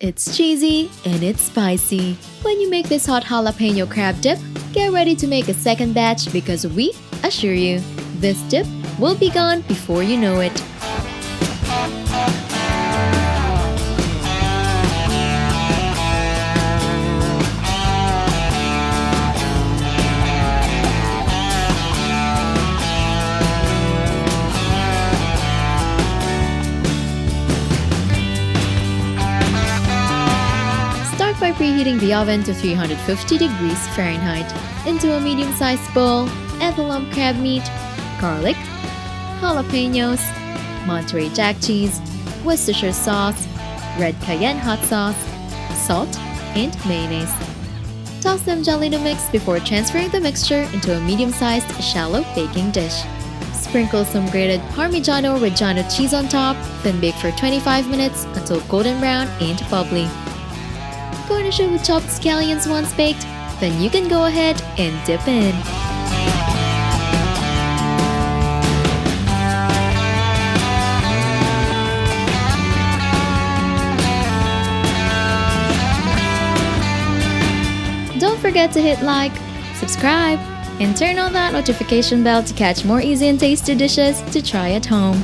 It's cheesy and it's spicy. When you make this hot jalapeno crab dip, get ready to make a second batch because we assure you, this dip will be gone before you know it. Start by preheating the oven to 350 degrees Fahrenheit. Into a medium-sized bowl, add the lump crab meat, garlic, jalapenos, Monterey Jack cheese, Worcestershire sauce, red cayenne hot sauce, salt, and mayonnaise. Toss them gently in a mix before transferring the mixture into a medium-sized shallow baking dish. Sprinkle some grated Parmigiano-Reggiano cheese on top, then bake for 25 minutes until golden brown and bubbly. Garnish it with chopped scallions once baked, then you can go ahead and dip in. Don't forget to hit like, subscribe, and turn on that notification bell to catch more easy and tasty dishes to try at home.